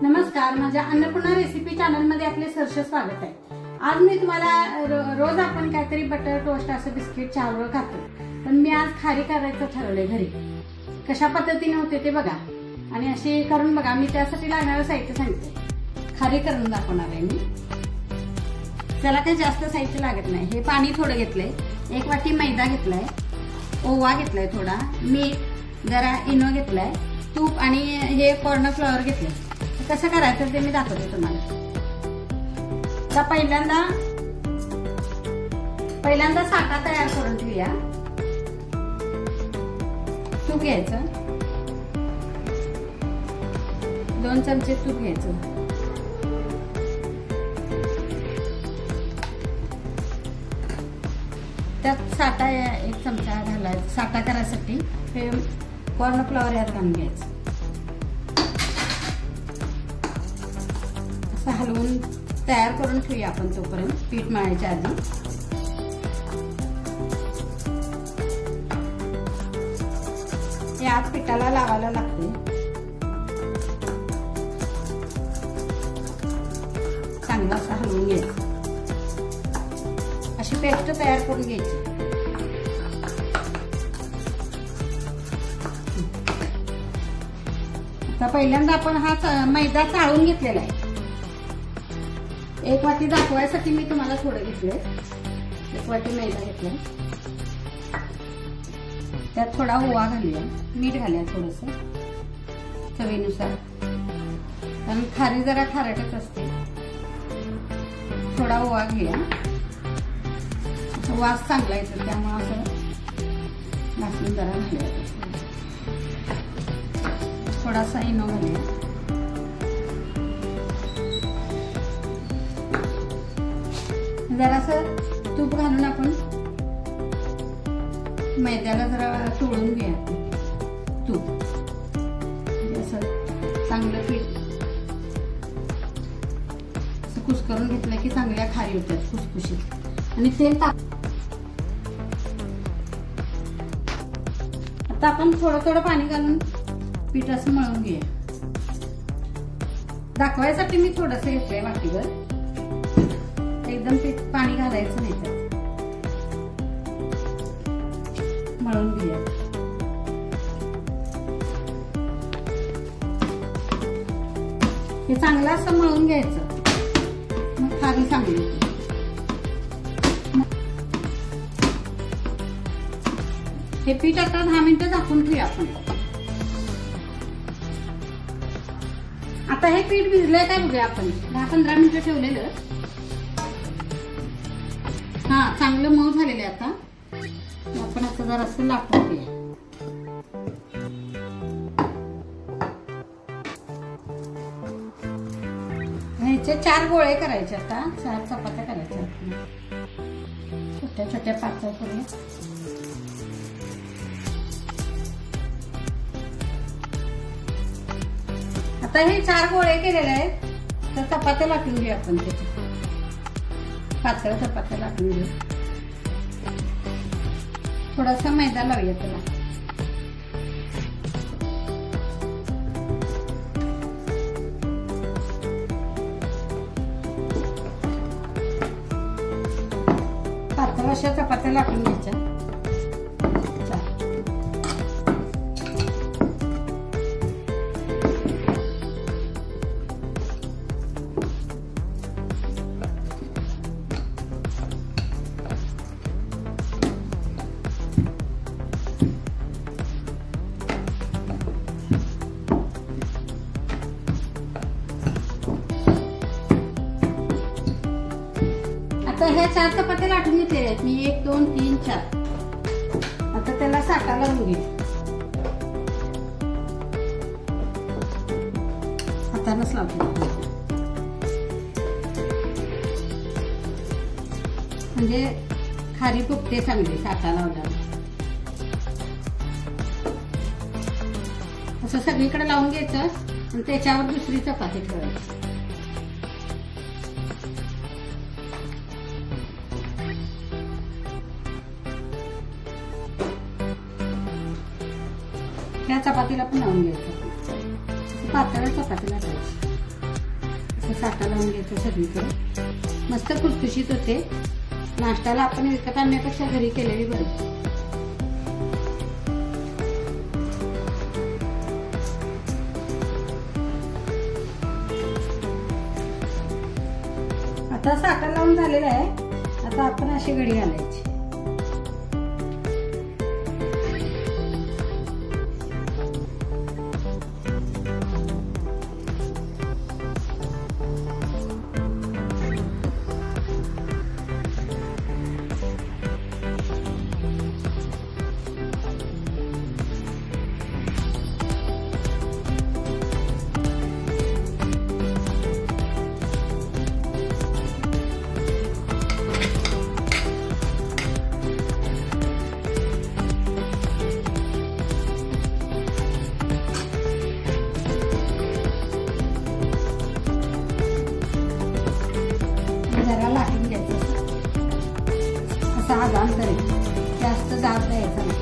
नमस्कार, माझ्या Annapurna recipe channel मध्ये आपले सहर्ष स्वागत आहे। आज मी तुम्हाला रोज आपण काहीतरी बटर टोस्ट असं बिस्किट चहावर खातो, पण मी आज खारी करायचं ठरवलंय घरी। कशा पद्धतीने होते ते बघा आणि अशी करून बघा। मी त्यासाठी लागणारं साहित्य सांगते। खारी करून दाखवणार आहे मी। त्याला काही जास्त साहित्य लागत नाही। हे पाणी थोडं घेतलंय, 1 वाटी मैदा घेतलाय, ओवा घेतलाय, थोडा मीठ, जरा इनो घेतलाय, तूप आणि हे कॉर्न फ्लॉवर घेतलंय। कसं करायचं ते मी दाखवते तुम्हाला। तर पहिल्यांदा साठा तयार करून ठेवूया। तूप घ्यायचं, 2 चमचे तूप घ्यायचं, त्यात साठा 1 चमचा घालायचा। साठा करायसाठी हे कॉर्न फ्लॉवर यात घालून घ्यायचं। असं हलवून तयार करून ठेवूया आपण तोपर्यंत, पीठ मळायच्या आधी। यात पिठाला लावायला लागते। चांगलं असं हलवून घ्यायचं। अशी पेस्ट तयार करून घ्यायची। आता पहिल्यांदा आपण हा मैदा चाळून घेतलेला आहे। 1 वाटी दाखवायसाठी मी तुम्हाला थोडं घेतलंय। 1 वाटी मैदा घेतलाय, त्यात थोडा ओवा घालूया, मीठ घालूया थोडस चवीनुसार, कारण खारी जरा खारटच असते। थोडा ओवा घेऊया, वास चांगला येतो, त्यामुळे असं घासून जरा घालूया। थोडासा इनो घालूया, जरासं तूप घालून आपण मैद्याला जरा चोळून घ्या। तूप असं चांगलं पीठ असं कुस्करून घेतलं की चांगल्या खारी होतात खुसखुशीत। आणि तेल टाक। आता आपण थोडं थोडं पाणी घालून पीठ असं मळून घ्या। दाखवायसाठी मी थोडंसं घेतलंय वाटीवर, एकदम पीठ पाणी घालायचं नाही, त्यात मळून घ्या। हे चांगलं असं मळून घ्यायचं, मग खारी चांगली होते। हे पीठ आता 10 मिनिटं झाकून ठेवूया आपण। आता हे पीठ भिजलंय काय बघूया आपण। 10-15 मिनिटं ठेवलेलं, हा चांगलं मऊ झालेलं आहे। आता आपण आता जरा असं लाटून घेऊया। ह्याचे 4 गोळे करायचे। आता 4 चपात्या करायच्या, छोट्या छोट्या पातळ करून। आता हे 4 गोळे केलेले आहेत, तर चपात्या लाटून घेऊ आपण। त्याच्या पातळ चपात्या लाटून घेऊ। थोडासा मैदा लावूया त्याला। पातळ अशा चपात्या लाटून घ्यायच्या। आता ह्या 4 चपात्या लाटून घेतलेल्या आहेत मी, 1 2 3 4। आता त्याला साठा लावून घे। हातानच लावते, म्हणजे खारी फुगते चांगली साठा लावल्यावर। असं सगळीकडे लावून घ्यायचं आणि त्याच्यावर दुसरी चपाती ठेवायची। त्या चपातीला पण लावून घ्यायचं। पातळ चपाती लाटायची. असं साठा लावून घ्यायचं सगळीकडे. मस्त खुसखुशीत होते. नाश्त्याला आपण विकत आणण्यापेक्षा घरी केलेली बरी. आता साठा लावून झालेला आहे. आता आपण अशी घडी घालायची. जरा लाटून घ्यायचं. असा हा जाम करेल. जास्त जाड द्यायचा नाही.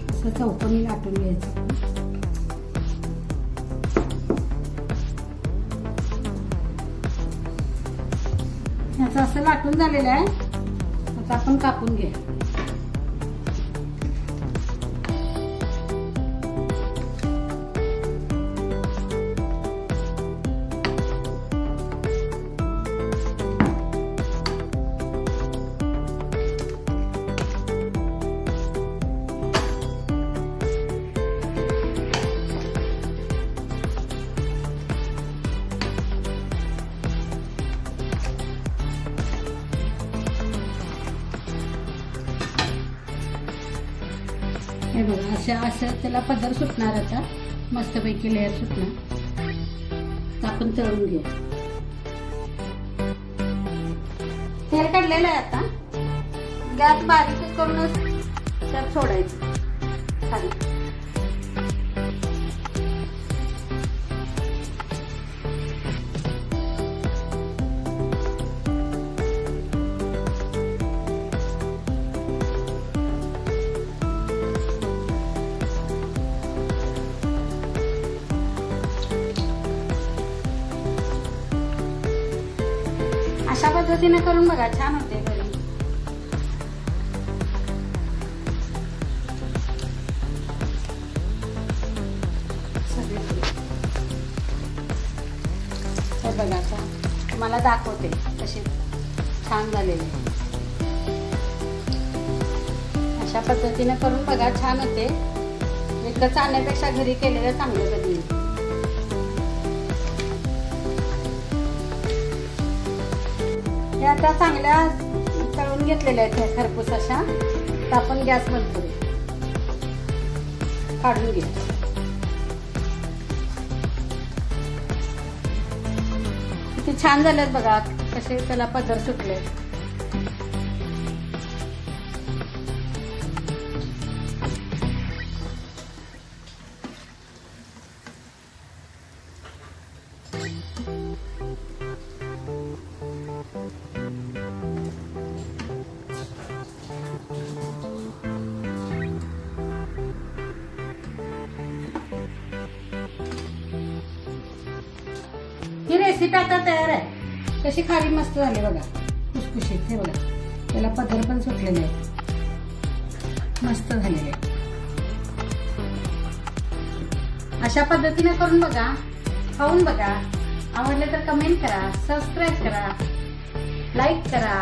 असं चौकोनी लाटून घ्यायचं. याचं असं लाटून झालेलं आहे. आता आपण कापून घ्या. हे बघा असं त्याला पदर सुटणार. आता मस्तपैकी लेअर सुटणार. आपण तळून घेऊ. तेल काढलेलं आहे. आता गॅस बारीक करूनच त्यात सोडायचं खाली. अशा पद्धतीने करून बघा. छान होते घरी. हे बघा आता तुम्हाला दाखवते कशी छान झालेली. अशा पद्धतीने करून बघा. छान होते. विकत आणण्यापेक्षा घरी केलेलं चांगलं कधी. हे आता चांगल्या तळून घेतलेल्या आहेत ह्या खरपूस अशा. तर आपण गॅस बंद करू. काढून घे. किती छान झालेत बघा. कसे त्याला पदर सुटले. ही रेसिपी आता तयार आहे. कशी खारी मस्त झाली बघा. खुसखुशीत. हे बघा त्याला पदर पण सुटलेले आहे. मस्त झालेले. अशा पद्धतीने करून बघा. खाऊन बघा. आवडले तर कमेंट करा. सबस्क्राईब करा. लाईक करा.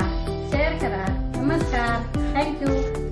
शेअर करा. नमस्कार. थँक्यू.